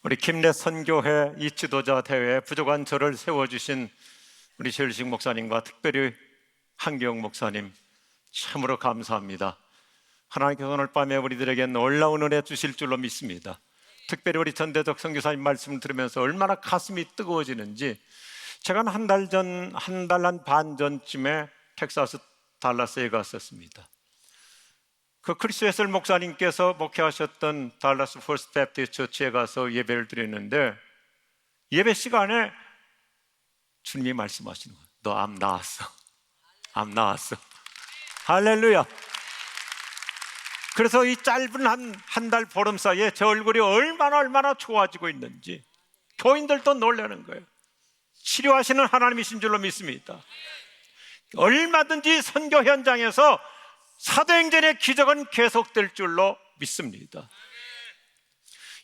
우리 김내 선교회 이 지도자 대회에 부족한 저를 세워주신 우리 최일식 목사님과 특별히 한기영 목사님 참으로 감사합니다. 하나님께서 오늘 밤에 우리들에게 놀라운 은혜 주실 줄로 믿습니다. 특별히 우리 전대적 선교사님 말씀을 들으면서 얼마나 가슴이 뜨거워지는지, 제가 한 달 반 전쯤에 텍사스 달라스에 갔었습니다. 그 크리스 웨슬 목사님께서 목회하셨던 달라스 퍼스트 배프티스트 처치에 가서 예배를 드렸는데, 예배 시간에 주님이 말씀하시는 거예요. 너 암 나았어. 암 나았어. 할렐루야. 그래서 이 짧은 한 달 보름 사이에 제 얼굴이 얼마나 좋아지고 있는지 교인들도 놀라는 거예요. 치료하시는 하나님이신 줄로 믿습니다. 얼마든지 선교 현장에서 사도행전의 기적은 계속될 줄로 믿습니다.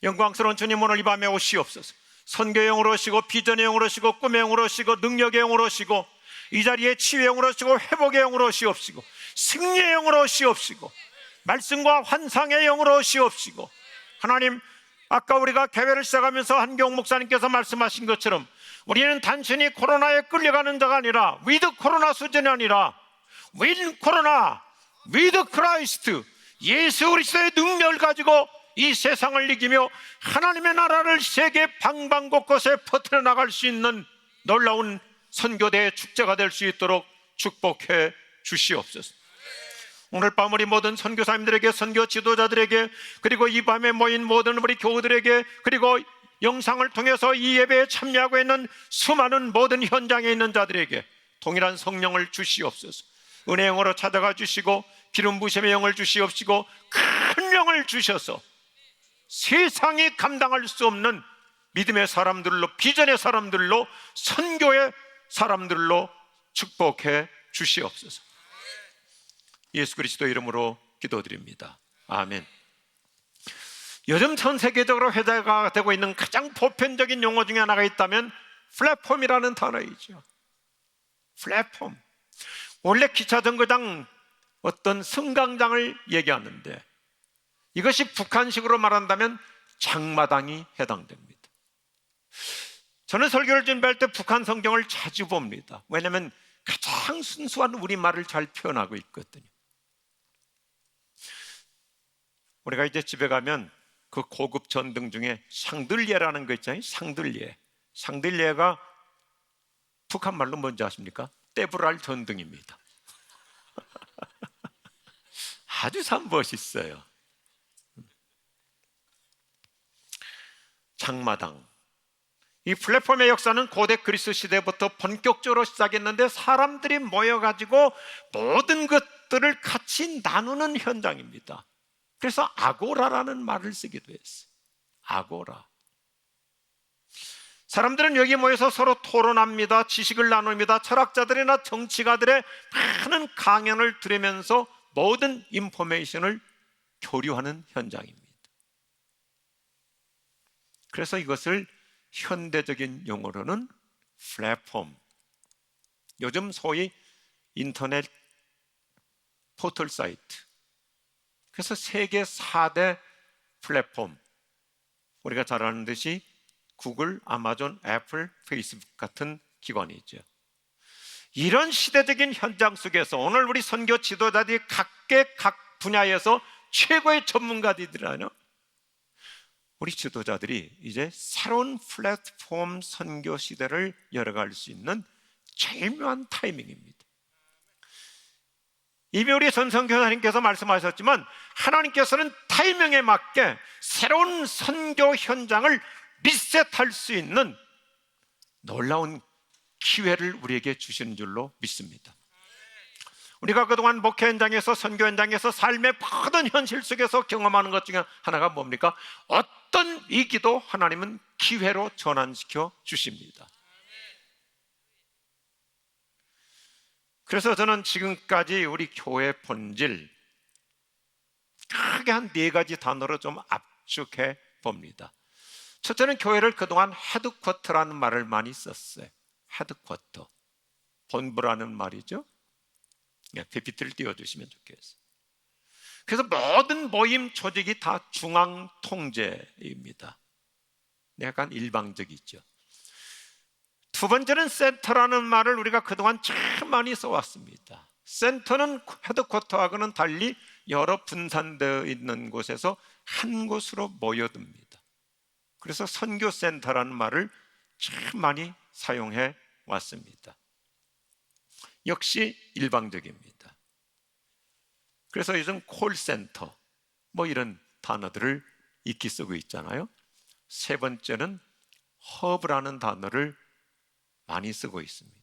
영광스러운 주님, 오늘 이 밤에 오시옵소서. 선교의 영으로 오시고, 비전의 영으로 오시고, 꿈의 영으로 오시고, 능력의 영으로 오시고, 이 자리에 치유의 영으로 오시고, 회복의 영으로 오시옵시고, 승리의 영으로 오시옵시고, 말씀과 환상의 영으로 오시옵시고, 하나님, 아까 우리가 개회를 시작하면서 한경 목사님께서 말씀하신 것처럼 우리는 단순히 코로나에 끌려가는 자가 아니라 위드 코로나 수준이 아니라 윈 코로나 위드 크라이스트, 예수 그리스도의 능력을 가지고 이 세상을 이기며 하나님의 나라를 세계 방방 곳곳에 퍼뜨려 나갈 수 있는 놀라운 선교대의 축제가 될 수 있도록 축복해 주시옵소서. 오늘 밤 우리 모든 선교사님들에게, 선교 지도자들에게, 그리고 이 밤에 모인 모든 우리 교우들에게, 그리고 영상을 통해서 이 예배에 참여하고 있는 수많은 모든 현장에 있는 자들에게 동일한 성령을 주시옵소서. 은혜의 영으로 찾아가 주시고, 기름 부심의 영을 주시옵시고, 큰 영을 주셔서 세상이 감당할 수 없는 믿음의 사람들로, 비전의 사람들로, 선교의 사람들로 축복해 주시옵소서. 예수 그리스도 이름으로 기도드립니다. 아멘. 요즘 전 세계적으로 회자가 되고 있는 가장 보편적인 용어 중에 하나가 있다면 플랫폼이라는 단어이죠. 플랫폼. 원래 기차 정거장 어떤 승강장을 얘기하는데, 이것이 북한식으로 말한다면 장마당이 해당됩니다. 저는 설교를 준비할 때 북한 성경을 자주 봅니다. 왜냐하면 가장 순수한 우리말을 잘 표현하고 있거든요. 우리가 이제 집에 가면 그 고급 전등 중에 샹들리에라는 거 있잖아요. 샹들리에가 북한 말로 뭔지 아십니까? 떼불알 전등입니다. 아주 참 멋있어요. 장마당. 이 플랫폼의 역사는 고대 그리스 시대부터 본격적으로 시작했는데, 사람들이 모여가지고 모든 것들을 같이 나누는 현장입니다. 그래서 아고라라는 말을 쓰기도 했어요. 아고라. 사람들은 여기 모여서 서로 토론합니다. 지식을 나눕니다. 철학자들이나 정치가들의 많은 강연을 들으면서 모든 인포메이션을 교류하는 현장입니다. 그래서 이것을 현대적인 용어로는 플랫폼, 요즘 소위 인터넷 포털 사이트, 그래서 세계 4대 플랫폼, 우리가 잘 아는 듯이 구글, 아마존, 애플, 페이스북 같은 기관이 있죠. 이런 시대적인 현장 속에서 오늘 우리 선교 지도자들이 각 분야에서 최고의 전문가들이라는 우리 지도자들이 이제 새로운 플랫폼 선교 시대를 열어갈 수 있는 절묘한 타이밍입니다. 이미 우리 전선교사님께서 말씀하셨지만, 하나님께서는 타이밍에 맞게 새로운 선교 현장을 리셋할 수 있는 놀라운 기회를 우리에게 주시는 줄로 믿습니다. 우리가 그동안 목회 현장에서, 선교 현장에서, 삶의 모든 현실 속에서 경험하는 것 중에 하나가 뭡니까? 어떤 위기도 하나님은 기회로 전환시켜 주십니다. 그래서 저는 지금까지 우리 교회 본질 크게 한 4가지 단어로 좀 압축해 봅니다. 첫째는 교회를 그동안 헤드쿼터라는 말을 많이 썼어요. 헤드쿼터, 본부라는 말이죠. PPT를 띄워주시면 좋겠어요. 그래서 모든 모임 조직이 다 중앙 통제입니다. 약간 일방적이죠. 두 번째는 센터라는 말을 우리가 그동안 참 많이 써왔습니다. 센터는 헤드쿼터하고는 달리 여러 분산되어 있는 곳에서 한 곳으로 모여듭니다. 그래서 선교센터라는 말을 참 많이 사용해 왔습니다. 역시 일방적입니다. 그래서 요즘 콜센터 뭐 이런 단어들을 익히 쓰고 있잖아요. 세 번째는 허브라는 단어를 많이 쓰고 있습니다.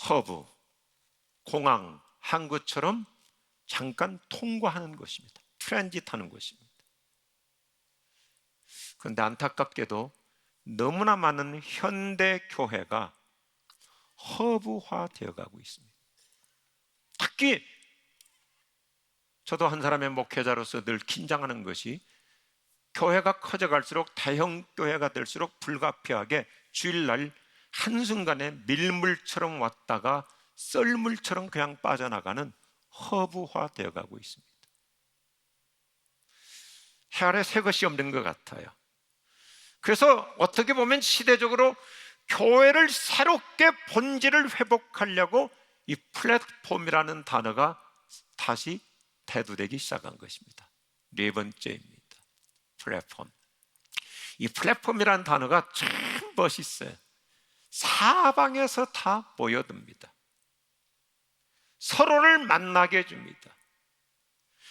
허브, 공항, 항구처럼 잠깐 통과하는 것입니다. 트랜짓하는 것입니다. 그런데 안타깝게도 너무나 많은 현대 교회가 허브화되어 가고 있습니다. 특히 저도 한 사람의 목회자로서 늘 긴장하는 것이 교회가 커져갈수록 대형 교회가 될수록 불가피하게 주일날 한순간에 밀물처럼 왔다가 썰물처럼 그냥 빠져나가는 허브화되어 가고 있습니다. 해 아래 새 것이 없는 것 같아요. 그래서 어떻게 보면 시대적으로 교회를 새롭게 본질을 회복하려고 이 플랫폼이라는 단어가 다시 대두되기 시작한 것입니다. 네 번째입니다. 플랫폼. 이 플랫폼이라는 단어가 참 멋있어요. 사방에서 다 모여듭니다. 서로를 만나게 해줍니다.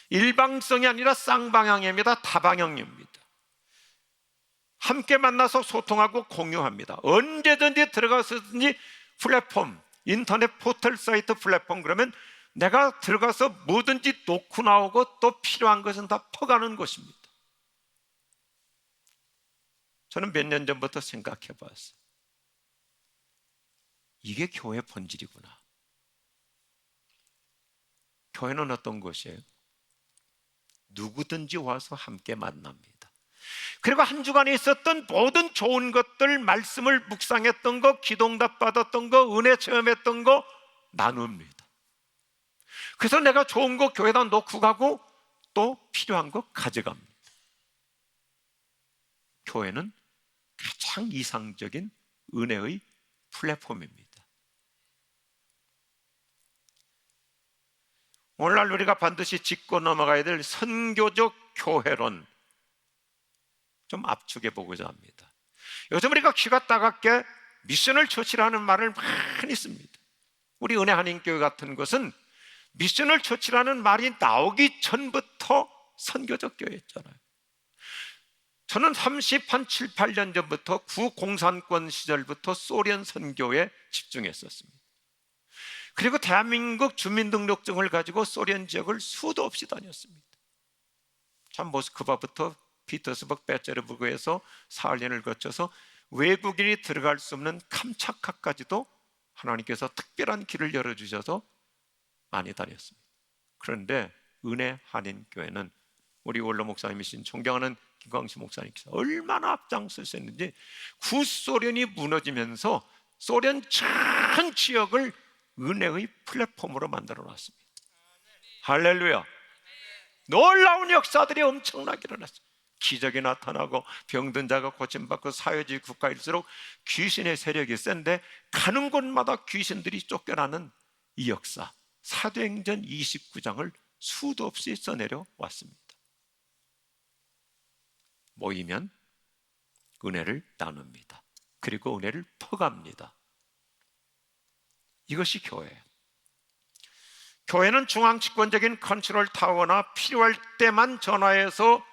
일방성이 아니라 쌍방향입니다. 다방향입니다. 함께 만나서 소통하고 공유합니다. 언제든지 들어가서든지 플랫폼, 인터넷 포털 사이트 플랫폼 그러면 내가 들어가서 뭐든지 놓고 나오고 또 필요한 것은 다 퍼가는 것입니다. 저는 몇 년 전부터 생각해 봤어요. 이게 교회 본질이구나. 교회는 어떤 곳이에요? 누구든지 와서 함께 만납니다. 그리고 한 주간에 있었던 모든 좋은 것들, 말씀을 묵상했던 거, 기도응답 받았던 거, 은혜 체험했던 거 나눕니다. 그래서 내가 좋은 거 교회에다 놓고 가고 또 필요한 거 가져갑니다. 교회는 가장 이상적인 은혜의 플랫폼입니다. 오늘날 우리가 반드시 짚고 넘어가야 될 선교적 교회론 좀 압축해 보고자 합니다. 요즘 우리가 귀가 따갑게 미셔널 처치라는 말을 많이 씁니다. 우리 은혜 한인교회 같은 것은 미셔널 처치라는 말이 나오기 전부터 선교적 교회였잖아요. 저는 7, 8년 전부터 구공산권 시절부터 소련 선교에 집중했었습니다. 그리고 대한민국 주민등록증을 가지고 소련 지역을 수도 없이 다녔습니다. 참 모스크바부터 피터스버그, 베테르부르크에서 사흘년을 거쳐서 외국인이 들어갈 수 없는 캄차카까지도 하나님께서 특별한 길을 열어주셔서 많이 다녔습니다. 그런데 은혜 한인교회는 우리 원로 목사님이신 존경하는 김광식 목사님께서 얼마나 앞장서셨는지 구소련이 무너지면서 소련 전 지역을 은혜의 플랫폼으로 만들어 놨습니다. 할렐루야. 놀라운 역사들이 엄청나게 일어났어요. 기적이 나타나고 병든 자가 고침받고 사회주의 국가일수록 귀신의 세력이 센데 가는 곳마다 귀신들이 쫓겨나는 이 역사, 사도행전 29장을 수도 없이 써내려 왔습니다. 모이면 은혜를 나눕니다. 그리고 은혜를 퍼갑니다. 이것이 교회예요. 교회는 중앙집권적인 컨트롤 타워나 필요할 때만 전화해서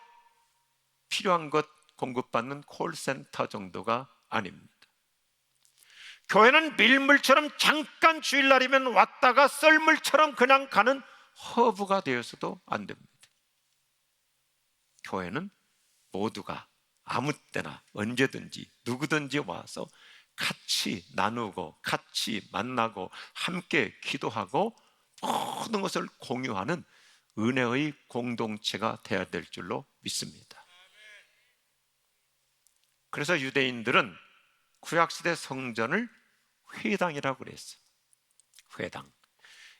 필요한 것 공급받는 콜센터 정도가 아닙니다. 교회는 밀물처럼 잠깐 주일날이면 왔다가 썰물처럼 그냥 가는 허브가 되어서도 안 됩니다. 교회는 모두가 아무 때나 언제든지 누구든지 와서 같이 나누고 같이 만나고 함께 기도하고 모든 것을 공유하는 은혜의 공동체가 되어야 될 줄로 믿습니다. 그래서 유대인들은 구약시대 성전을 회당이라고 그랬어요. 회당.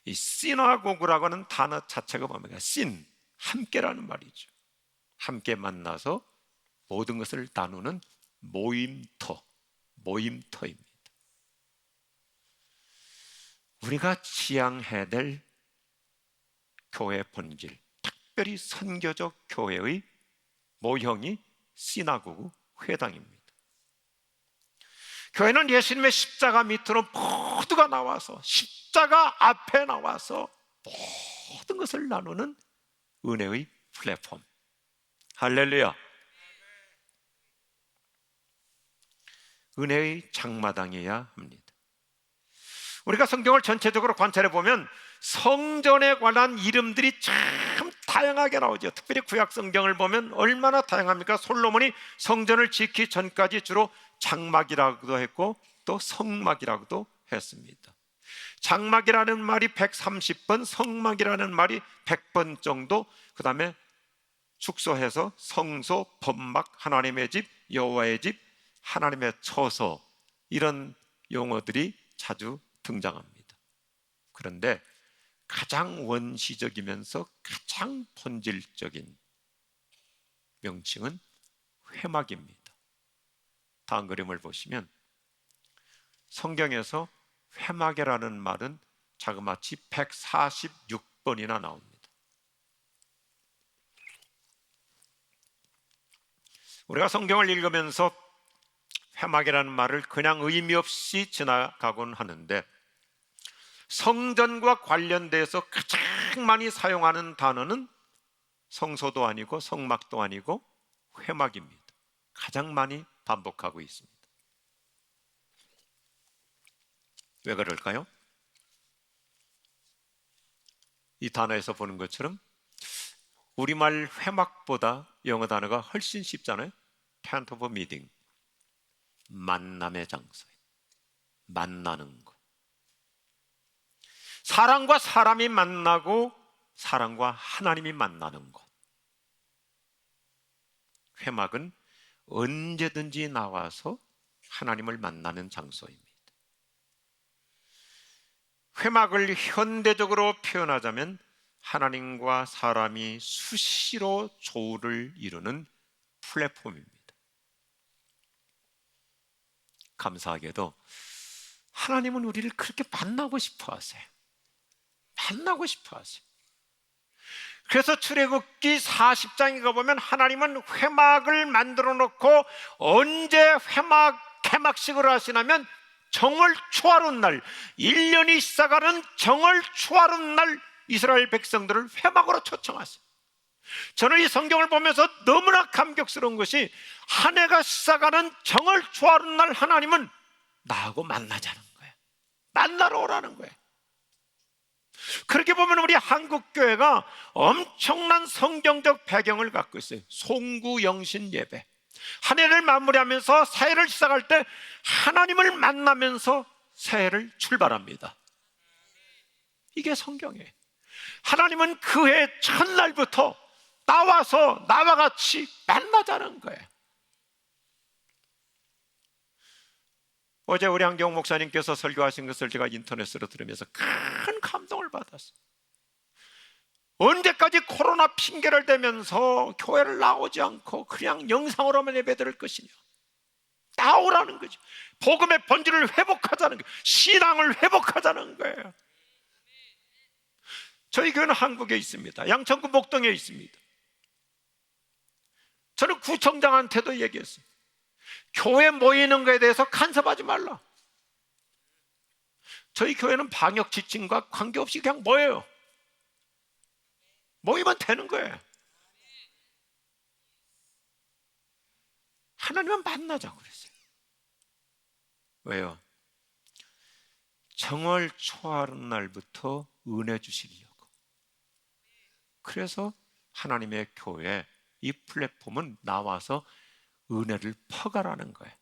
이 시나고그라고 하는 단어 자체가 뭡니까? 신, 함께라는 말이죠. 함께 만나서 모든 것을 나누는 모임터입니다. 우리가 지향해야 될 교회 본질, 특별히 선교적 교회의 모형이 시나고그 회당입니다. 교회는 예수님의 십자가 밑으로 모두가 나와서 십자가 앞에 나와서 모든 것을 나누는 은혜의 플랫폼. 할렐루야. 은혜의 장마당이어야 합니다. 우리가 성경을 전체적으로 관찰해 보면 성전에 관한 이름들이 참 다양하게 나오죠. 특별히 구약 성경을 보면 얼마나 다양합니까? 솔로몬이 성전을 짓기 전까지 주로 장막이라고도 했고 또 성막이라고도 했습니다. 장막이라는 말이 130번, 성막이라는 말이 100번 정도, 그 다음에 축소해서 성소, 법막, 하나님의 집, 여호와의 집, 하나님의 처소, 이런 용어들이 자주 등장합니다. 그런데 가장 원시적이면서 가장 본질적인 명칭은 회막입니다. 다음 그림을 보시면 성경에서 회막이라는 말은 자그마치 146번이나 나옵니다. 우리가 성경을 읽으면서 회막이라는 말을 그냥 의미 없이 지나가곤 하는데 성전과 관련돼서 가장 많이 사용하는 단어는 성소도 아니고 성막도 아니고 회막입니다. 가장 많이 반복하고 있습니다. 왜 그럴까요? 이 단어에서 보는 것처럼 우리말 회막보다 영어 단어가 훨씬 쉽잖아요. tent of meeting, 만남의 장소, 만나는 것. 사람과 사람이 만나고 사람과 하나님이 만나는 것. 회막은 언제든지 나와서 하나님을 만나는 장소입니다. 회막을 현대적으로 표현하자면 하나님과 사람이 수시로 조우를 이루는 플랫폼입니다. 감사하게도 하나님은 우리를 그렇게 만나고 싶어 하세요. 만나고 싶어 하세요. 그래서 출애굽기 40장에 가보면 하나님은 회막을 만들어 놓고 언제 회막 개막식을 하시냐면 정월 초하룻 날, 1년이 시작하는 정월 초하룻 날 이스라엘 백성들을 회막으로 초청하세요. 저는 이 성경을 보면서 너무나 감격스러운 것이 한 해가 시작하는 정월 초하룻 날 하나님은 나하고 만나자는 거예요. 만나러 오라는 거예요. 그렇게 보면 우리 한국교회가 엄청난 성경적 배경을 갖고 있어요. 송구영신 예배, 한 해를 마무리하면서 새해를 시작할 때 하나님을 만나면서 새해를 출발합니다. 이게 성경이에요. 하나님은 그 해 첫날부터 나와서 나와 같이 만나자는 거예요. 어제 우리 한경 목사님께서 설교하신 것을 제가 인터넷으로 들으면서 큰 감동을 받았어요. 언제까지 코로나 핑계를 대면서 교회를 나오지 않고 그냥 영상으로만 예배드릴 것이냐. 나오라는 거죠. 복음의 본질을 회복하자는 거예요. 신앙을 회복하자는 거예요. 저희 교회는 한국에 있습니다. 양천구 목동에 있습니다. 저는 구청장한테도 얘기했어요. 교회 모이는 것에 대해서 간섭하지 말라. 저희 교회는 방역 지침과 관계없이 그냥 모여요. 모이면 되는 거예요. 하나님은 만나자고 그랬어요. 왜요? 정월 초하룻 날부터 은혜 주시려고. 그래서 하나님의 교회 이 플랫폼은 나와서 은혜를 퍼가라는 거예요.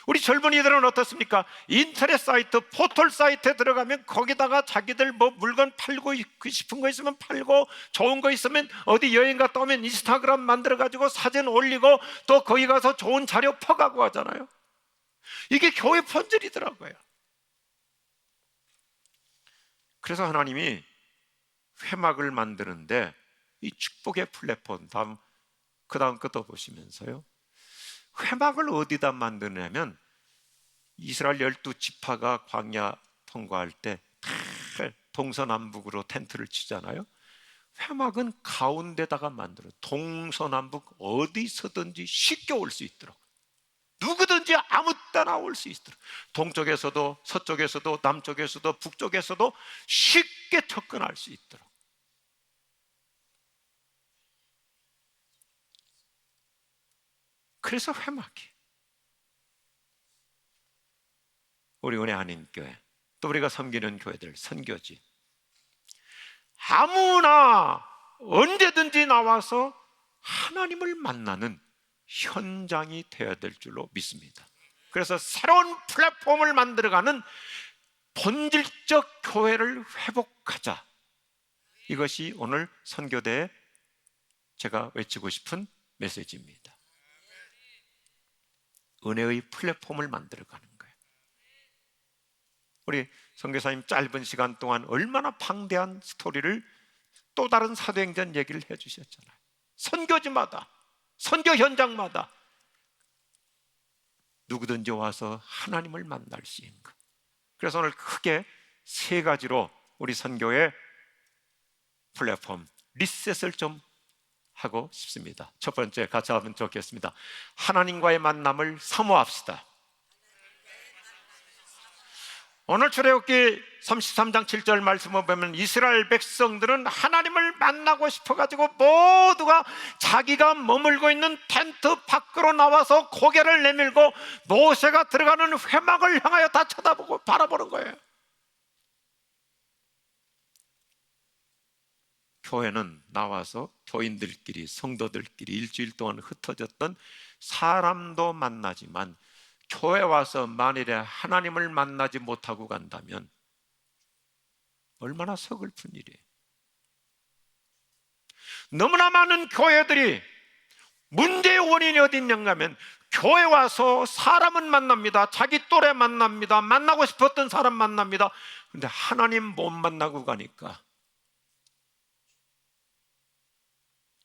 우리 젊은이들은 어떻습니까? 인터넷 사이트, 포털 사이트에 들어가면 거기다가 자기들 뭐 물건 팔고 싶은 거 있으면 팔고, 좋은 거 있으면 어디 여행 갔다 오면 인스타그램 만들어가지고 사진 올리고 또 거기 가서 좋은 자료 퍼가고 하잖아요. 이게 교회 본질이더라고요. 그래서 하나님이 회막을 만드는데 이 축복의 플랫폼, 그 다음 것도 보시면서요, 회막을 어디다 만드냐면 이스라엘 12지파가 광야 통과할 때 동서남북으로 텐트를 치잖아요. 회막은 가운데다가 만들어 동서남북 어디서든지 쉽게 올 수 있도록, 누구든지 아무 때나 올 수 있도록, 동쪽에서도 서쪽에서도 남쪽에서도 북쪽에서도 쉽게 접근할 수 있도록. 그래서 회막이 우리 은혜 아닌 교회, 또 우리가 섬기는 교회들, 선교지, 아무나 언제든지 나와서 하나님을 만나는 현장이 되어야 될 줄로 믿습니다. 그래서 새로운 플랫폼을 만들어가는 본질적 교회를 회복하자. 이것이 오늘 선교대에 제가 외치고 싶은 메시지입니다. 은혜의 플랫폼을 만들어가는 거예요. 우리 선교사님 짧은 시간 동안 얼마나 방대한 스토리를, 또 다른 사도행전 얘기를 해주셨잖아요. 선교지마다, 선교 현장마다 누구든지 와서 하나님을 만날 수 있는 것. 그래서 오늘 크게 세 가지로 우리 선교의 플랫폼 리셋을 좀 하고 싶습니다. 첫 번째, 같이 하면 좋겠습니다. 하나님과의 만남을 사모합시다. 오늘 출애굽기 33장 7절 말씀을 보면 이스라엘 백성들은 하나님을 만나고 싶어가지고 모두가 자기가 머물고 있는 텐트 밖으로 나와서 고개를 내밀고 모세가 들어가는 회막을 향하여 다 쳐다보고 바라보는 거예요. 교회는 나와서 교인들끼리, 성도들끼리 일주일 동안 흩어졌던 사람도 만나지만, 교회 와서 만일에 하나님을 만나지 못하고 간다면 얼마나 서글픈 일이에요. 너무나 많은 교회들이 문제의 원인이 어디 있는가 하면, 교회 와서 사람은 만납니다. 자기 또래 만납니다. 만나고 싶었던 사람 만납니다. 그런데 하나님 못 만나고 가니까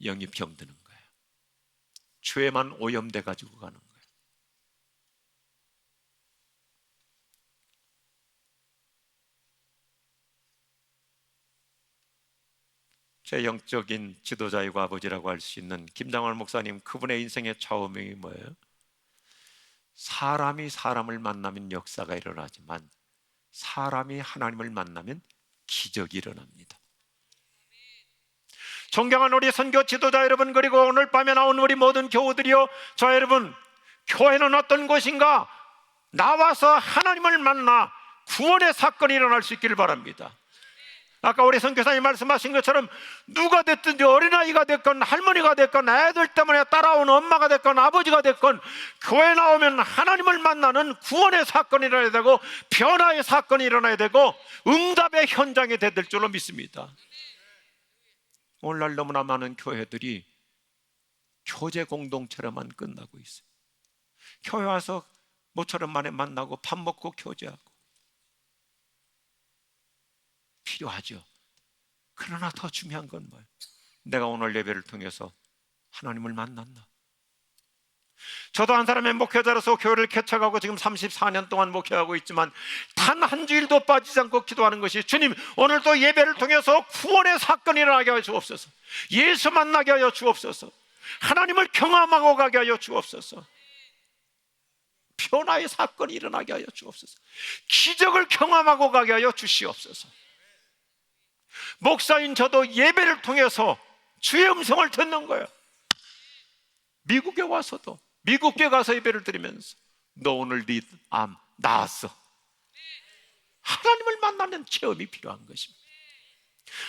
영이 병드는 거예요. 죄만 오염돼 가지고 가는 거예요. 제 영적인 지도자이고 아버지라고 할 수 있는 김장월 목사님, 그분의 인생의 좌우명이 뭐예요? 사람이 사람을 만나면 역사가 일어나지만 사람이 하나님을 만나면 기적이 일어납니다. 존경하는 우리 선교 지도자 여러분, 그리고 오늘 밤에 나온 우리 모든 교우들이요, 저 여러분, 교회는 어떤 곳인가? 나와서 하나님을 만나 구원의 사건이 일어날 수 있기를 바랍니다. 아까 우리 선교사님 말씀하신 것처럼 누가 됐든지, 어린아이가 됐건 할머니가 됐건 애들 때문에 따라온 엄마가 됐건 아버지가 됐건, 교회 나오면 하나님을 만나는 구원의 사건이 일어나야 되고 변화의 사건이 일어나야 되고 응답의 현장이 돼야 될 줄로 믿습니다. 오늘날 너무나 많은 교회들이 교제 공동체로만 끝나고 있어요. 교회 와서 모처럼 만에 만나고 밥 먹고 교제하고 필요하죠. 그러나 더 중요한 건 뭐예요? 내가 오늘 예배를 통해서 하나님을 만났나? 저도 한 사람의 목회자로서 교회를 개척하고 지금 34년 동안 목회하고 있지만 단 한 주일도 빠지지 않고 기도하는 것이, 주님, 오늘도 예배를 통해서 구원의 사건이 일어나게 하여 주옵소서. 예수 만나게 하여 주옵소서. 하나님을 경험하고 가게 하여 주옵소서. 변화의 사건이 일어나게 하여 주옵소서. 기적을 경험하고 가게 하여 주시옵소서. 목사인 저도 예배를 통해서 주의 음성을 듣는 거예요. 미국에 와서도, 미국에 가서 예배를 드리면서 너 오늘 네 암 나았어. 하나님을 만나는 체험이 필요한 것입니다.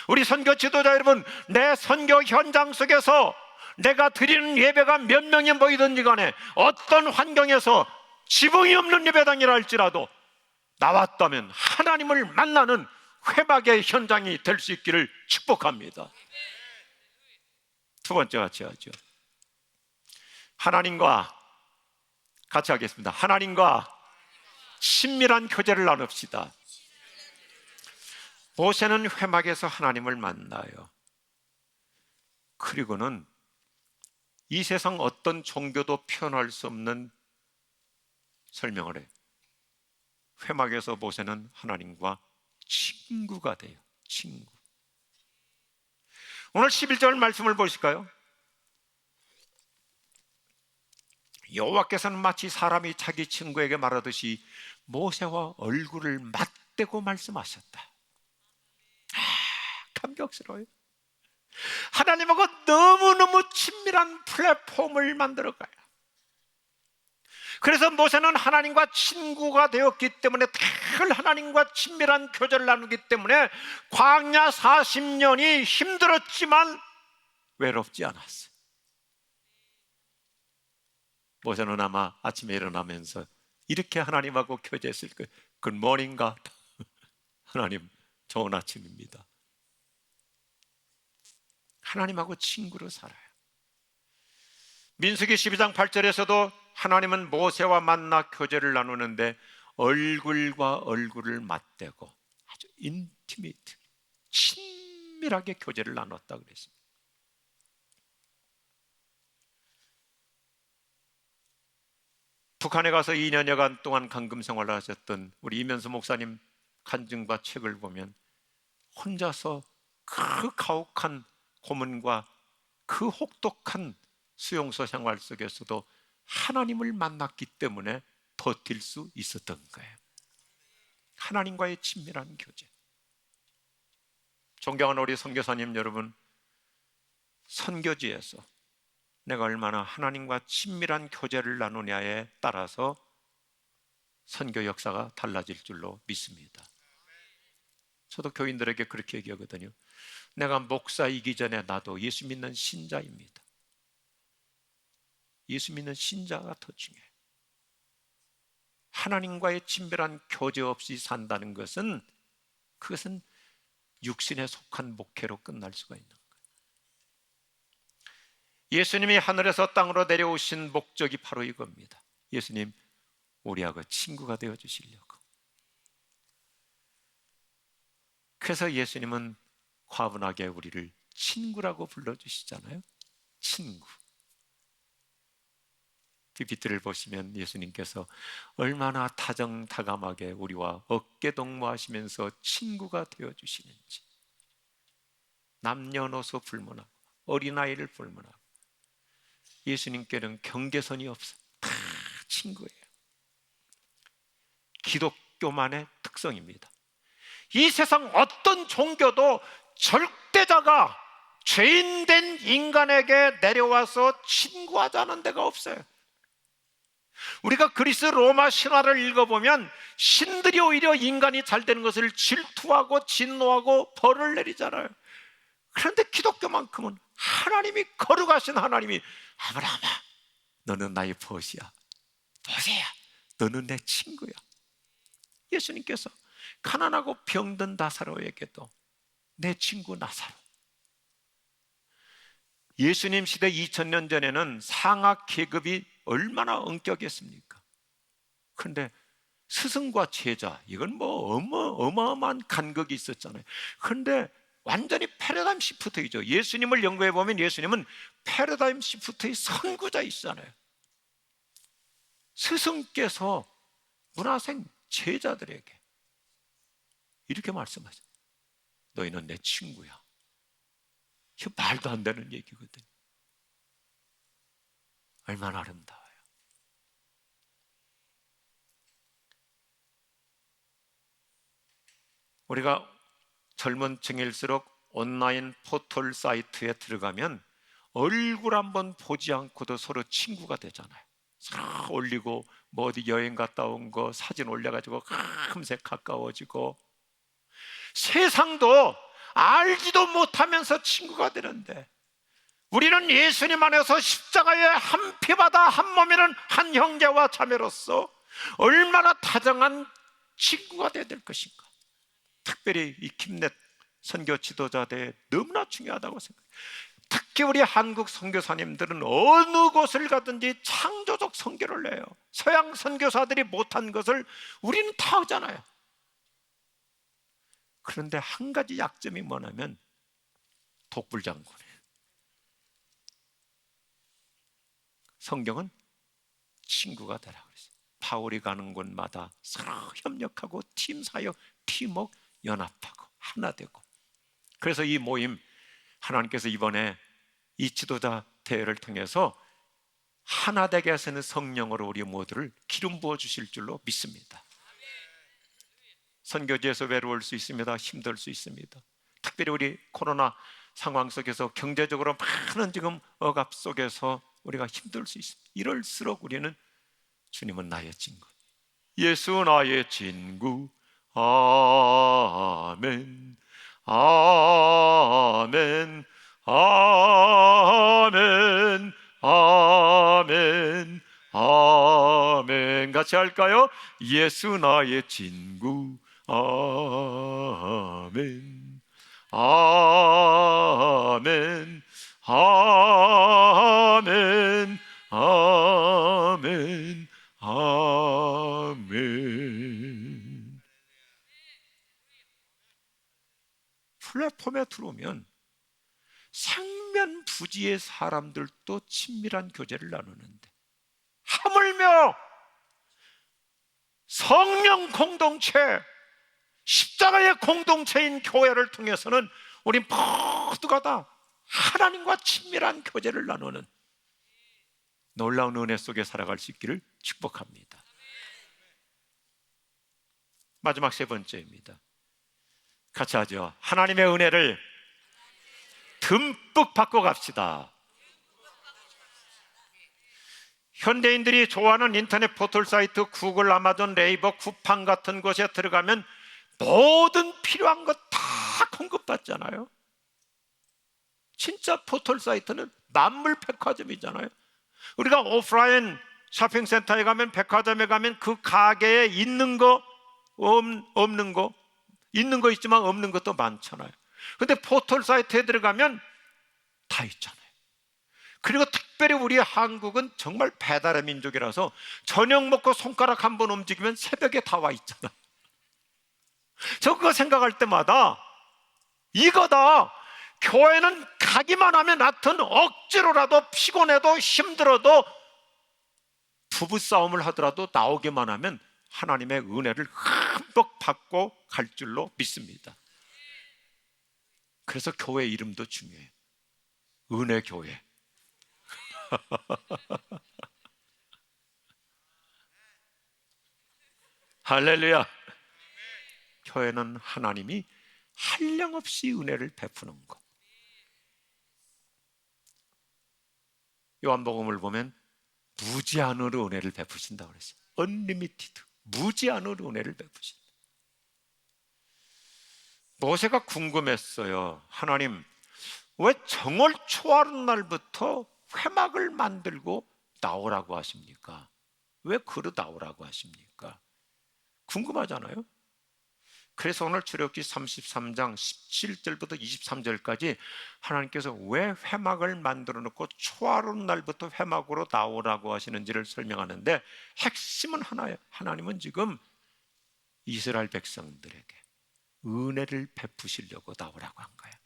우리 선교 지도자 여러분, 내 선교 현장 속에서 내가 드리는 예배가 몇 명이 모이든지 간에, 어떤 환경에서 지붕이 없는 예배당이라 할지라도 나왔다면 하나님을 만나는 회복의 현장이 될 수 있기를 축복합니다. 두 번째 같이 하죠. 하나님과 같이 하겠습니다. 하나님과 친밀한 교제를 나눕시다. 모세는 회막에서 하나님을 만나요. 그리고는 이 세상 어떤 종교도 표현할 수 없는 설명을 해요. 회막에서 모세는 하나님과 친구가 돼요. 친구. 오늘 11절 말씀을 보실까요? 여호와께서는 마치 사람이 자기 친구에게 말하듯이 모세와 얼굴을 맞대고 말씀하셨다. 감격스러워요. 하나님하고 너무너무 친밀한 플랫폼을 만들어가요. 그래서 모세는 하나님과 친구가 되었기 때문에, 늘 하나님과 친밀한 교제를 나누기 때문에 광야 40년이 힘들었지만 외롭지 않았어요. 모세는 아마 아침에 일어나면서 이렇게 하나님하고 교제했을 거예요. 굿모닝 갓. 하나님, 좋은 아침입니다. 하나님하고 친구로 살아요. 민수기 12장 8절에서도 하나님은 모세와 만나 교제를 나누는데 얼굴과 얼굴을 맞대고 아주 인티메이트, 친밀하게 교제를 나눴다 그랬습니다. 북한에 가서 2년여간 동안 감금 생활을 하셨던 우리 이면수 목사님 간증과 책을 보면 혼자서 그 가혹한 고문과 그 혹독한 수용소 생활 속에서도 하나님을 만났기 때문에 버틸 수 있었던 거예요. 하나님과의 친밀한 교제. 존경하는 우리 선교사님 여러분, 선교지에서 내가 얼마나 하나님과 친밀한 교제를 나누냐에 따라서 선교 역사가 달라질 줄로 믿습니다. 저도 교인들에게 그렇게 얘기하거든요. 내가 목사이기 전에 나도 예수 믿는 신자입니다. 예수 믿는 신자가 더 중요해요. 하나님과의 친밀한 교제 없이 산다는 것은, 그것은 육신에 속한 목회로 끝날 수가 있는 거예요. 예수님이 하늘에서 땅으로 내려오신 목적이 바로 이겁니다. 예수님, 우리하고 친구가 되어 주시려고. 그래서 예수님은 과분하게 우리를 친구라고 불러주시잖아요. 친구. PPT를 보시면 예수님께서 얼마나 다정다감하게 우리와 어깨동무하시면서 친구가 되어주시는지. 남녀노소 불문하고 어린아이를 불문하고 예수님께는 경계선이 없어. 다 친구예요. 기독교만의 특성입니다. 이 세상 어떤 종교도 절대자가 죄인된 인간에게 내려와서 친구하자는 데가 없어요. 우리가 그리스 로마 신화를 읽어보면 신들이 오히려 인간이 잘 되는 것을 질투하고 진노하고 벌을 내리잖아요. 그런데 기독교만큼은 하나님이 거룩하신 하나님이, 아브라함아, 너는 나의 벗이야. 벗이야. 너는 내 친구야. 예수님께서 가난하고 병든 나사로에게도 내 친구 나사로. 예수님 시대 2000년 전에는 상하 계급이 얼마나 엄격했습니까? 그런데 스승과 제자, 이건 뭐 어마어마한 간극이 있었잖아요. 그런데 완전히 패러다임 시프트이죠. 예수님을 연구해 보면 예수님은 패러다임 시프트의 선구자이시잖아요. 스승께서 문화생 제자들에게 이렇게 말씀하세요. 너희는 내 친구야. 이거 말도 안 되는 얘기거든요. 얼마나 아름다워요. 우리가 젊은 층일수록 온라인 포털 사이트에 들어가면 얼굴 한번 보지 않고도 서로 친구가 되잖아요. 서로 올리고 뭐 어디 여행 갔다 온 거 사진 올려가지고 금세 가까워지고, 세상도 알지도 못하면서 친구가 되는데 우리는 예수님 안에서 십자가에 한 피바다 한 몸이는 한 형제와 자매로서 얼마나 다정한 친구가 되어야 될 것인가. 특별히 이 킴넷 선교 지도자대에 너무나 중요하다고 생각해요. 특히 우리 한국 선교사님들은 어느 곳을 가든지 창조적 선교를 해요. 서양 선교사들이 못한 것을 우리는 다 하잖아요. 그런데 한 가지 약점이 뭐냐면 독불장군이에요. 성경은 친구가 되라 그랬어요. 바울이 가는 곳마다 서로 협력하고 팀 사역, 팀워크, 연합하고 하나 되고. 그래서 이 모임, 하나님께서 이번에 이 지도자 대회를 통해서 하나 되게 하시는 성령으로 우리 모두를 기름 부어 주실 줄로 믿습니다. 선교지에서 외로울 수 있습니다. 힘들 수 있습니다. 특별히 우리 코로나 상황 속에서 경제적으로 많은 지금 억압 속에서 우리가 힘들 수 있습니다. 이럴수록 우리는 주님은 나의 친구, 예수 나의 친구, 아멘, 아멘, 아멘, 아멘, 아멘. 같이 할까요? 예수 나의 친구, 아멘, 아멘, 아멘, 아멘, 아멘. 플랫폼에 들어오면 생면부지의 사람들도 친밀한 교제를 나누는데, 하물며 성령 공동체, 십자가의 공동체인 교회를 통해서는 우리 모두가 다 하나님과 친밀한 교제를 나누는 놀라운 은혜 속에 살아갈 수 있기를 축복합니다. 마지막 세 번째입니다. 같이 하죠. 하나님의 은혜를 듬뿍 받고 갑시다. 현대인들이 좋아하는 인터넷 포털 사이트 구글, 아마존, 네이버, 쿠팡 같은 곳에 들어가면 모든 필요한 것 다 공급받잖아요. 진짜 포털 사이트는 만물 백화점이잖아요. 우리가 오프라인 쇼핑센터에 가면, 백화점에 가면 그 가게에 있는 거, 없는 거, 있는 거 있지만 없는 것도 많잖아요. 근데 포털 사이트에 들어가면 다 있잖아요. 그리고 특별히 우리 한국은 정말 배달의 민족이라서 저녁 먹고 손가락 한 번 움직이면 새벽에 다 와 있잖아. 저 그거 생각할 때마다 이거다. 교회는 가기만 하면 하여튼 억지로라도, 피곤해도 힘들어도, 부부싸움을 하더라도 나오기만 하면 하나님의 은혜를 흠뻑 받고 갈 줄로 믿습니다. 그래서 교회 이름도 중요해요. 은혜교회. 할렐루야. 교회는 하나님이 한량없이 은혜를 베푸는 것. 요한복음을 보면 무제한으로 은혜를 베푸신다고 그랬어요. Unlimited, 무제한으로 은혜를 베푸신다. 모세가 궁금했어요. 하나님, 왜 정월 초하는 날부터 회막을 만들고 나오라고 하십니까? 왜 그릇 나오라고 하십니까? 궁금하잖아요. 그래서 오늘 출애굽기 33장 17절부터 23절까지 하나님께서 왜 회막을 만들어 놓고 초하루는 날부터 회막으로 나오라고 하시는지를 설명하는데, 핵심은 하나예요. 하나님은 지금 이스라엘 백성들에게 은혜를 베푸시려고 나오라고 한 거예요.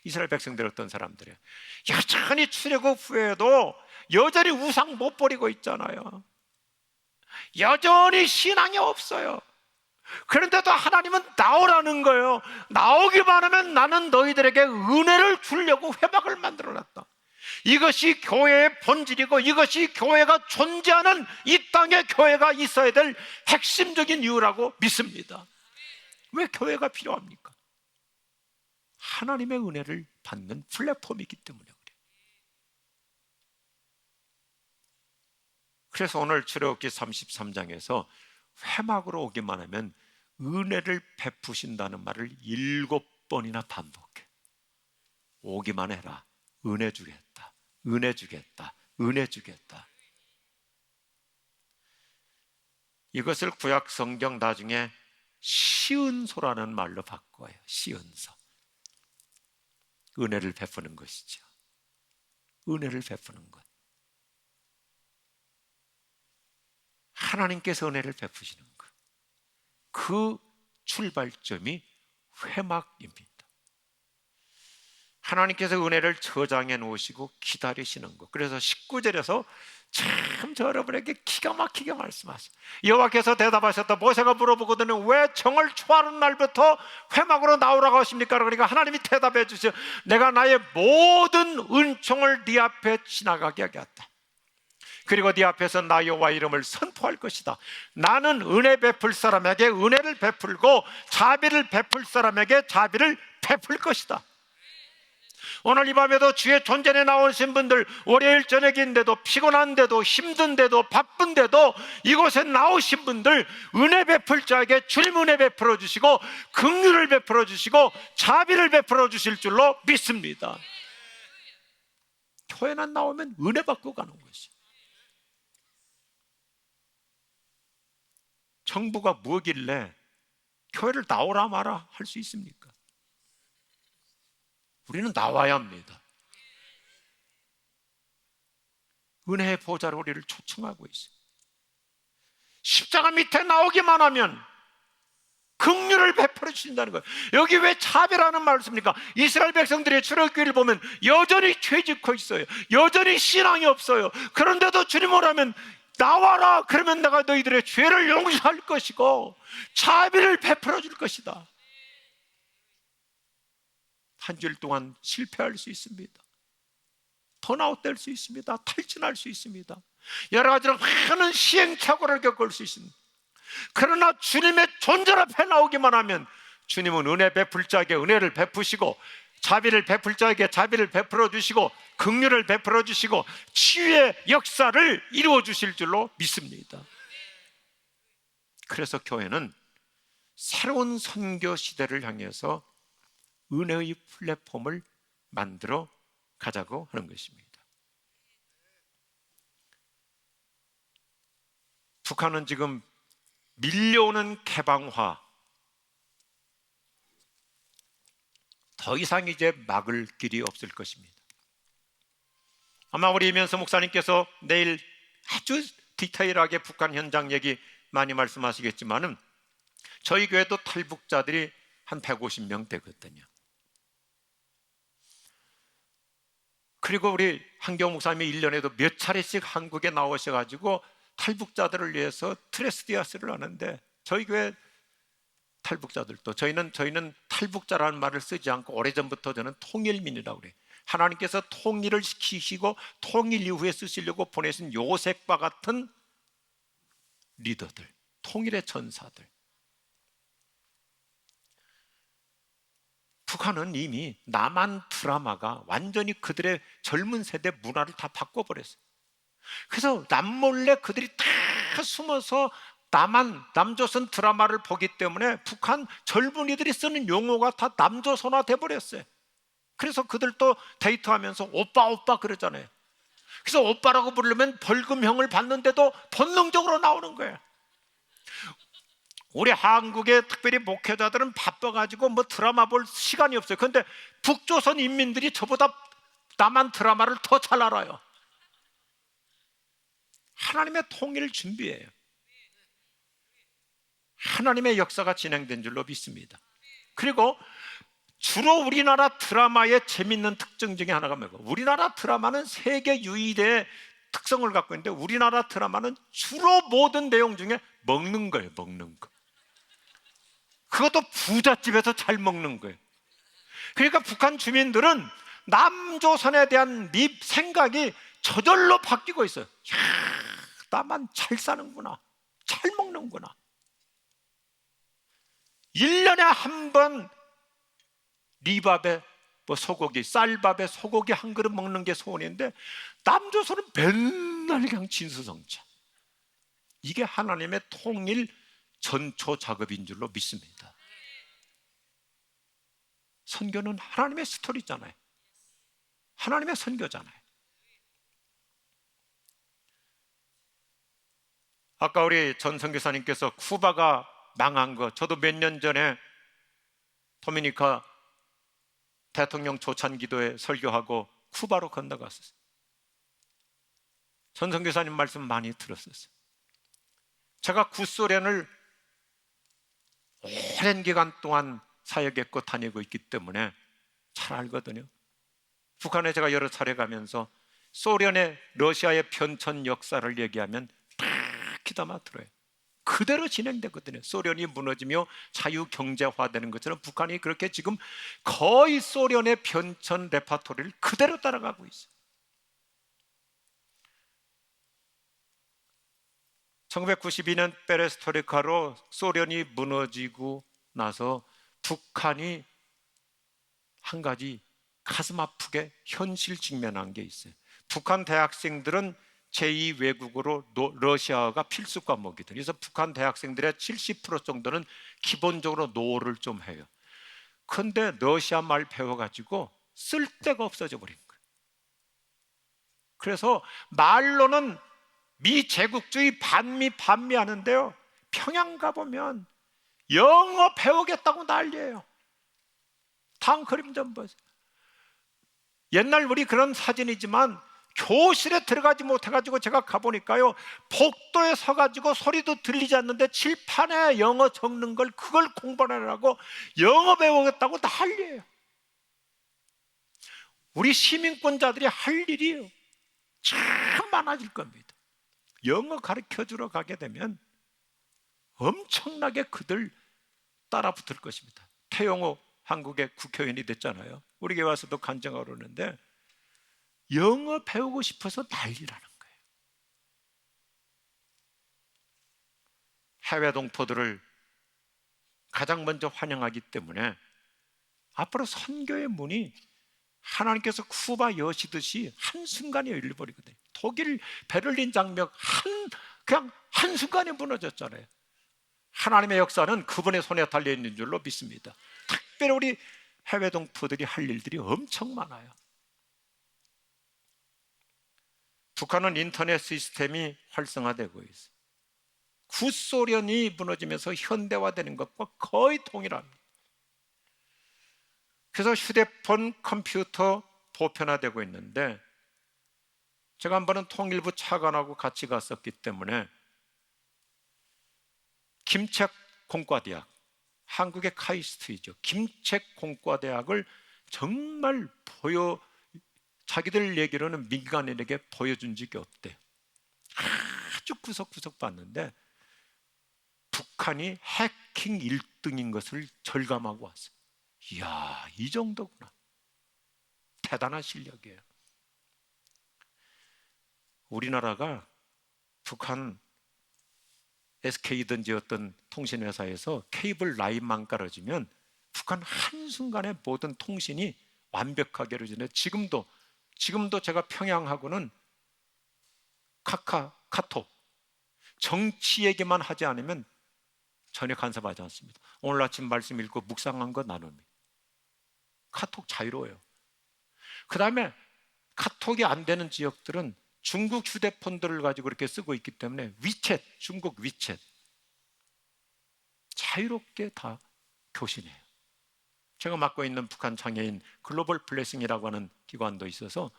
이스라엘 백성들 어떤 사람들이에요? 여전히 출애굽 후에도 여전히 우상 못 버리고 있잖아요. 여전히 신앙이 없어요. 그런데도 하나님은 나오라는 거예요. 나오기만 하면 나는 너희들에게 은혜를 주려고 회막을 만들어놨다. 이것이 교회의 본질이고, 이것이 교회가 존재하는 이 땅에 교회가 있어야 될 핵심적인 이유라고 믿습니다. 왜 교회가 필요합니까? 하나님의 은혜를 받는 플랫폼이기 때문에 그래요. 그래서 오늘 출애굽기 33장에서 회막으로 오기만 하면 은혜를 베푸신다는 말을 7번이나 반복해. 오기만 해라. 은혜 주겠다. 은혜 주겠다. 은혜 주겠다. 이것을 구약 성경 나중에 시은소라는 말로 바꿔요. 시은소. 은혜를 베푸는 것이죠. 은혜를 베푸는 것. 하나님께서 은혜를 베푸시는 것. 그 출발점이 회막입니다. 하나님께서 은혜를 저장해 놓으시고 기다리시는 것. 그래서 19절에서 참 여러분에게 기가 막히게 말씀하세요. 여호와께서 대답하셨다. 모세가 물어보거든요. 왜 정을 초하는 날부터 회막으로 나오라고 하십니까? 그러니까 하나님이 대답해 주세요. 내가 나의 모든 은총을 네 앞에 지나가게 하겠다. 그리고 네 앞에서 나 여호와 이름을 선포할 것이다. 나는 은혜 베풀 사람에게 은혜를 베풀고 자비를 베풀 사람에게 자비를 베풀 것이다. 오늘 이 밤에도 주의 존전에 나오신 분들, 월요일 저녁인데도 피곤한데도 힘든데도 바쁜데도 이곳에 나오신 분들, 은혜 베풀 자에게 주님 은혜 베풀어 주시고 긍휼을 베풀어 주시고 자비를 베풀어 주실 줄로 믿습니다. 교회만 나오면 은혜 받고 가는 것이죠. 정부가 뭐길래 교회를 나오라 마라 할 수 있습니까? 우리는 나와야 합니다. 은혜의 보좌로 우리를 초청하고 있어요. 십자가 밑에 나오기만 하면 긍휼을 베풀어 주신다는 거예요. 여기 왜 자비라는 말을 씁니까? 이스라엘 백성들의 출애굽기를 보면 여전히 죄짓고 있어요. 여전히 신앙이 없어요. 그런데도 주님을 하면 나와라. 그러면 내가 너희들의 죄를 용서할 것이고 자비를 베풀어 줄 것이다. 한 주일 동안 실패할 수 있습니다. 턴아웃될 수 있습니다. 탈진할 수 있습니다. 여러 가지로 많은 시행착오를 겪을 수 있습니다. 그러나 주님의 존재 앞에 나오기만 하면 주님은 은혜 베풀 자에게 은혜를 베푸시고 자비를 베풀 자에게 자비를 베풀어 주시고 긍휼을 베풀어 주시고 치유의 역사를 이루어 주실 줄로 믿습니다. 그래서 교회는 새로운 선교 시대를 향해서 은혜의 플랫폼을 만들어 가자고 하는 것입니다. 북한은 지금 밀려오는 개방화, 더 이상 이제 막을 길이 없을 것입니다. 아마 우리 이면서 목사님께서 내일 아주 디테일하게 북한 현장 얘기 많이 말씀하시겠지만은 저희 교회도 탈북자들이 한 150명 되거든요. 그리고 우리 한경 목사님이 1년에도 몇 차례씩 한국에 나오셔가지고 탈북자들을 위해서 트레스디아스를 하는데 저희 교회 탈북자들도 저희는 탈북자라는 말을 쓰지 않고 오래전부터 저는 통일민이라고 그래요. 하나님께서 통일을 시키시고 통일 이후에 쓰시려고 보내신 요셉과 같은 리더들, 통일의 전사들. 북한은 이미 남한 드라마가 완전히 그들의 젊은 세대 문화를 다 바꿔버렸어요. 그래서 남몰래 그들이 다 숨어서 남조선 드라마를 보기 때문에 북한 젊은이들이 쓰는 용어가 다 남조선화 돼버렸어요. 그래서 그들도 데이트하면서 오빠 오빠 그러잖아요. 그래서 오빠라고 부르면 벌금형을 받는데도 본능적으로 나오는 거예요. 우리 한국의 특별히 목회자들은 바빠가지고 뭐 드라마 볼 시간이 없어요. 그런데 북조선 인민들이 저보다 남한 드라마를 더 잘 알아요. 하나님의 통일 준비예요. 하나님의 역사가 진행된 줄로 믿습니다. 그리고 주로 우리나라 드라마의 재밌는 특징 중에 하나가 뭐고, 우리나라 드라마는 세계 유일의 특성을 갖고 있는데 우리나라 드라마는 주로 모든 내용 중에 먹는 거예요. 먹는 거. 그것도 부잣집에서 잘 먹는 거예요. 그러니까 북한 주민들은 남조선에 대한 생각이 저절로 바뀌고 있어요. 야, 나만 잘 사는구나, 잘 먹는구나. 1년에 한 번 리밥에 소고기, 쌀밥에 소고기 한 그릇 먹는 게 소원인데 남조선은 맨날 그냥 진수성찬. 이게 하나님의 통일 전초 작업인 줄로 믿습니다. 선교는 하나님의 스토리잖아요. 하나님의 선교잖아요. 아까 우리 전 선교사님께서 쿠바가 망한 거, 저도 몇 년 전에 도미니카 대통령 조찬 기도에 설교하고 쿠바로 건너갔었어요. 전 선교사님 말씀 많이 들었었어요. 제가 구소련을 오랜 기간 동안 사역했고 다니고 있기 때문에 잘 알거든요. 북한에 제가 여러 차례 가면서 소련의 러시아의 편천 역사를 얘기하면 다 귀담아 들어요. 그대로 진행되거든요. 소련이 무너지며 자유경제화되는 것처럼 북한이 그렇게 지금 거의 소련의 편천 레파토리를 그대로 따라가고 있어요. 1992년 페레스트로이카로 소련이 무너지고 나서 북한이 한 가지 가슴 아프게 현실 직면한 게 있어요. 북한 대학생들은 제2 외국어로 러시아어가 필수 과목이거든요. 그래서 북한 대학생들의 70% 정도는 기본적으로 노를 좀 해요. 그런데 러시아 말 배워가지고 쓸 데가 없어져 버린 거예요. 그래서 말로는 미제국주의 반미하는데요, 평양 가보면 영어 배우겠다고 난리예요. 다음 그림 좀 보세요. 옛날 우리 그런 사진이지만 교실에 들어가지 못해가지고 제가 가보니까요, 복도에 서가지고 소리도 들리지 않는데 칠판에 영어 적는 걸 그걸 공부하라고 영어 배우겠다고 난리예요. 우리 시민권자들이 할 일이 참 많아질 겁니다. 영어 가르쳐주러 가게 되면 엄청나게 그들 따라 붙을 것입니다. 태영호 한국의 국회의원이 됐잖아요. 우리 교회 와서도 간증하러 그러는데 영어 배우고 싶어서 난리라는 거예요. 해외 동포들을 가장 먼저 환영하기 때문에 앞으로 선교의 문이 하나님께서 쿠바 여시듯이 한순간에 열려버리거든요. 독일 베를린 장벽 그냥 한순간에 무너졌잖아요. 하나님의 역사는 그분의 손에 달려있는 줄로 믿습니다. 특별히 우리 해외 동포들이 할 일들이 엄청 많아요. 북한은 인터넷 시스템이 활성화되고 있어요. 구소련이 무너지면서 현대화되는 것과 거의 동일합니다. 그래서 휴대폰, 컴퓨터 보편화되고 있는데, 제가 한 번은 통일부 차관하고 같이 갔었기 때문에 김책 공과대학, 한국의 카이스트이죠. 김책 공과대학을 정말 자기들 얘기로는 민간인에게 보여준 적이 없대요. 아주 구석구석 봤는데 북한이 해킹 1등인 것을 절감하고 왔어요. 이야, 이 정도구나. 대단한 실력이에요. 우리나라가 북한 SK든지 어떤 통신회사에서 케이블 라인만 깔아주면 북한 한순간에 모든 통신이 완벽하게 이루어지는데, 지금도 제가 평양하고는 카톡 정치 얘기만 하지 않으면 전혀 간섭하지 않습니다. 오늘 아침 말씀 읽고 묵상한 거 나눕니다. 카톡 자유로워요. 그 다음에 카톡이 안 되는 지역들은 중국 휴대폰들을 가지고 이렇게 쓰고 있기 때문에 중국 위챗 자유롭게 다 교신해요. 제가 맡고 있는 북한 장애인 글로벌 블레싱이라고 하는 기관도 있어서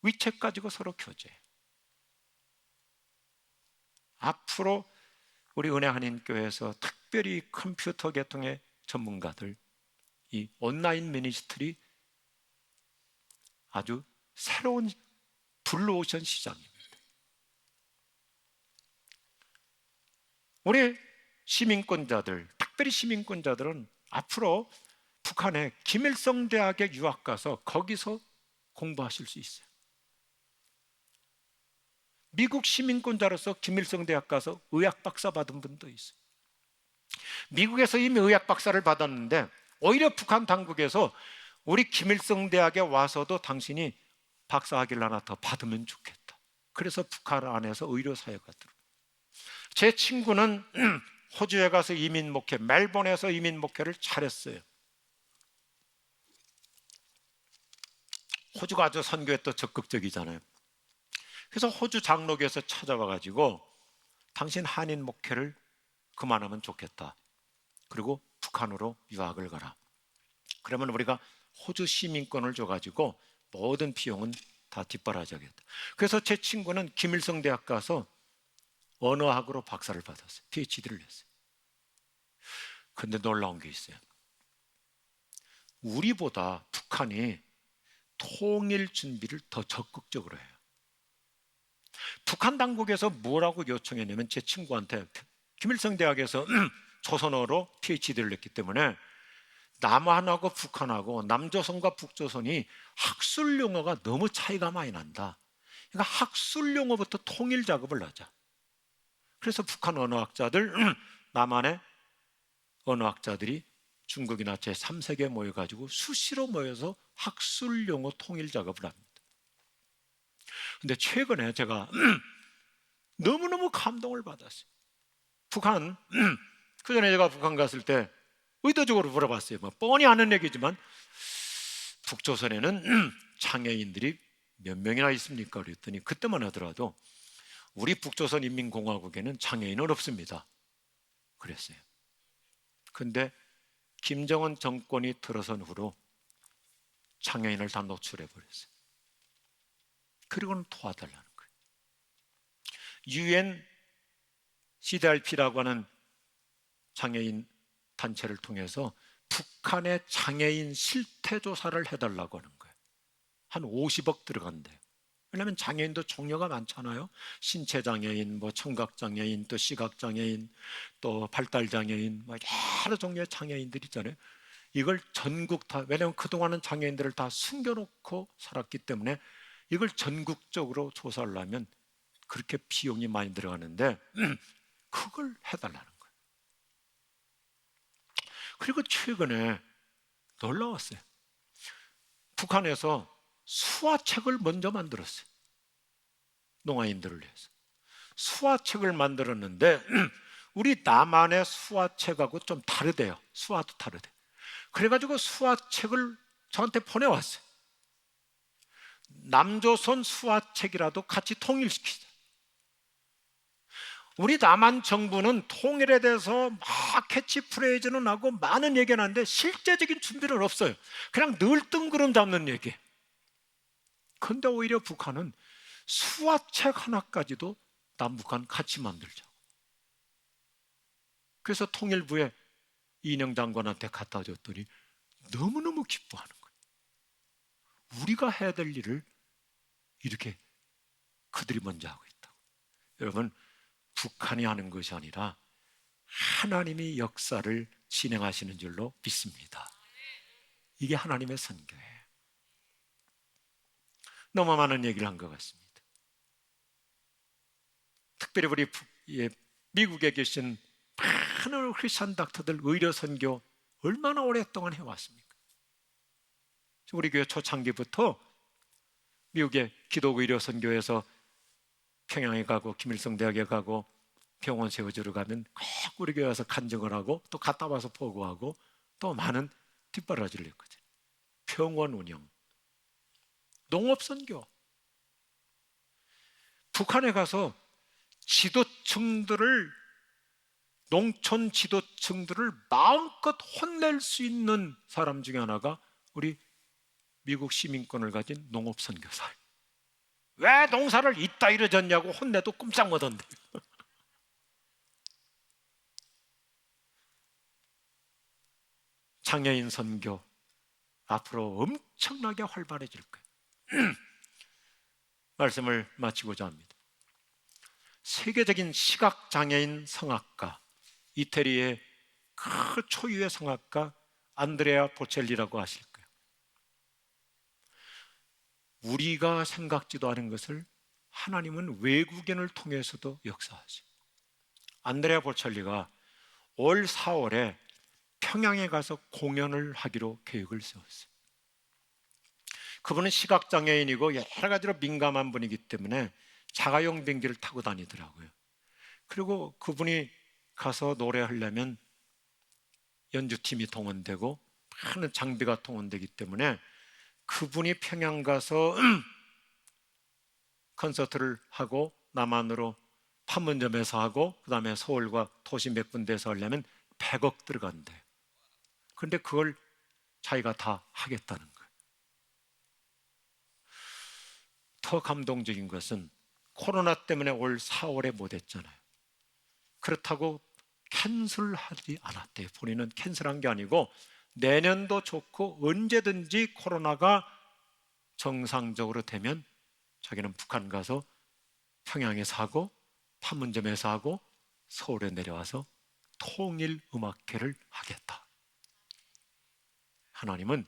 위챗 가지고 서로 교제해요. 앞으로 우리 은혜 한인교회에서 특별히 컴퓨터 계통의 전문가들, 이 온라인 미니스트리 아주 새로운 블루오션 시장입니다. 우리 시민권자들, 특별히 시민권자들은 앞으로 북한의 김일성 대학에 유학 가서 거기서 공부하실 수 있어요. 미국 시민권자로서 김일성 대학 가서 의학 박사 받은 분도 있어요. 미국에서 이미 의학 박사를 받았는데 오히려 북한 당국에서 우리 김일성 대학에 와서도 당신이 박사학위를 하나 더 받으면 좋겠다. 그래서 북한 안에서 의료 사회가 들어요. 제 친구는 호주에 가서 이민 목회, 멜번에서 이민 목회를 잘했어요. 호주가 아주 선교에 또 적극적이잖아요. 그래서 호주 장로교에서 찾아와가지고 당신 한인 목회를 그만하면 좋겠다. 그리고 북한으로 유학을 가라. 그러면 우리가 호주 시민권을 줘가지고 모든 비용은 다 뒷바라지하겠다. 그래서 제 친구는 김일성 대학 가서 언어학으로 박사를 받았어요. PhD를 했어요. 그런데 놀라운 게 있어요. 우리보다 북한이 통일 준비를 더 적극적으로 해요. 북한 당국에서 뭐라고 요청했냐면, 제 친구한테 김일성 대학에서 조선어로 PhD를 했기 때문에 남한하고 북한하고 남조선과 북조선이 학술 용어가 너무 차이가 많이 난다. 그러니까 학술 용어부터 통일 작업을 하자. 그래서 북한 언어학자들, 남한의 언어학자들이 중국이나 제3세계에 모여가지고 수시로 모여서 학술 용어 통일 작업을 합니다. 근데 최근에 제가 너무너무 감동을 받았어요. 북한, 그 전에 제가 북한 갔을 때 의도적으로 물어봤어요. 뭐 뻔히 아는 얘기지만, 북조선에는 장애인들이 몇 명이나 있습니까? 그랬더니 그때만 하더라도 우리 북조선 인민공화국에는 장애인은 없습니다. 그랬어요. 근데 김정은 정권이 들어선 후로 장애인을 다 노출해버렸어요. 그리고는 도와달라는 거예요. UN CDRP라고 하는 장애인 단체를 통해서 북한의 장애인 실태조사를 해달라고 하는 거예요. 한 50억 들어간대요. 왜냐하면 장애인도 종류가 많잖아요. 신체장애인, 뭐 청각장애인, 또 시각장애인, 또 발달장애인, 뭐 여러 종류의 장애인들이 있잖아요. 이걸 전국 다, 왜냐하면 그동안은 장애인들을 다 숨겨놓고 살았기 때문에 이걸 전국적으로 조사를 하면 그렇게 비용이 많이 들어가는데 그걸 해달라는 거예요. 그리고 최근에 놀라웠어요. 북한에서 수화책을 먼저 만들었어요. 농아인들을 위해서 수화책을 만들었는데 우리 남한의 수화책하고 좀 다르대요. 수화도 다르대. 그래가지고 수화책을 저한테 보내왔어요. 남조선 수화책이라도 같이 통일시키자. 우리 남한 정부는 통일에 대해서 막 캐치프레이즈는 하고 많은 얘기는 하는데 실제적인 준비는 없어요. 그냥 늘 뜬구름 잡는 얘기. 근데 오히려 북한은 수화책 하나까지도 남북한 같이 만들자고. 그래서 통일부에 이인영 장관한테 갖다 줬더니 너무너무 기뻐하는 거예요. 우리가 해야 될 일을 이렇게 그들이 먼저 하고 있다고. 여러분, 북한이 하는 것이 아니라 하나님이 역사를 진행하시는 줄로 믿습니다. 이게 하나님의 선교예요. 너무 많은 얘기를 한 것 같습니다. 특별히 우리 미국에 계신 많은 크리스천 닥터들 의료 선교 얼마나 오랫동안 해왔습니까? 우리 교회 초창기부터 미국의 기독 의료 선교에서 평양에 가고 김일성 대학에 가고 병원 세워주러 가면 꼭 우리 교회 와서 간증을 하고 또 갔다 와서 보고하고 또 많은 뒷바라지를 했거든요. 병원 운영, 농업 선교. 북한에 가서 지도층들을, 농촌 지도층들을 마음껏 혼낼 수 있는 사람 중에 하나가 우리 미국 시민권을 가진 농업 선교사예요. 왜 농사를 이따 이러졌냐고 혼내도 꼼짝 못한대. 장애인 선교 앞으로 엄청나게 활발해질 거예요. 말씀을 마치고자 합니다. 세계적인 시각장애인 성악가, 이태리의 그 초유의 성악가 안드레아 보첼리라고 아실 거예요. 우리가 생각지도 않은 것을 하나님은 외국인을 통해서도 역사하죠. 안드레아 보첼리가 올 4월에 평양에 가서 공연을 하기로 계획을 세웠어요. 그분은 시각장애인이고 여러 가지로 민감한 분이기 때문에 자가용 비행기를 타고 다니더라고요. 그리고 그분이 가서 노래하려면 연주팀이 동원되고 많은 장비가 동원되기 때문에 그분이 평양 가서 콘서트를 하고 남한으로 판문점에서 하고 그 다음에 서울과 도시 몇 군데에서 하려면 100억 들어간대요. 그런데 그걸 자기가 다 하겠다는 거예요. 더 감동적인 것은 코로나 때문에 올 4월에 못했잖아요. 그렇다고 캔슬하지 않았대요. 본인은 캔슬한 게 아니고 내년도 좋고 언제든지 코로나가 정상적으로 되면 자기는 북한 가서 평양에서 하고 판문점에서 하고 서울에 내려와서 통일음악회를 하겠다. 하나님은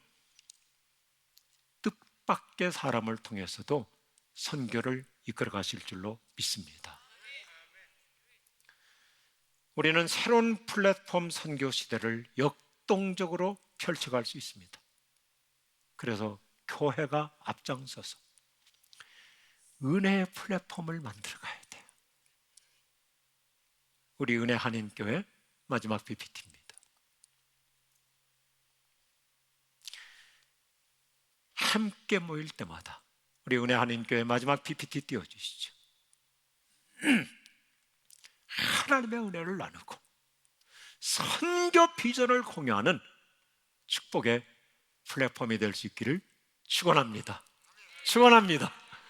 뜻밖의 사람을 통해서도 선교를 이끌어 가실 줄로 믿습니다. 우리는 새로운 플랫폼 선교 시대를 역동적으로 펼쳐갈 수 있습니다. 그래서 교회가 앞장서서 은혜의 플랫폼을 만들어 가야 돼요. 우리 은혜 한인교회 마지막 PPT입니다. 함께 모일 때마다 우리 은혜 한인교회 마지막 PPT 띄워주시죠. 하나님의 은혜를 나누고 선교 비전을 공유하는 축복의 플랫폼이 될 수 있기를 축원합니다. 축원합니다.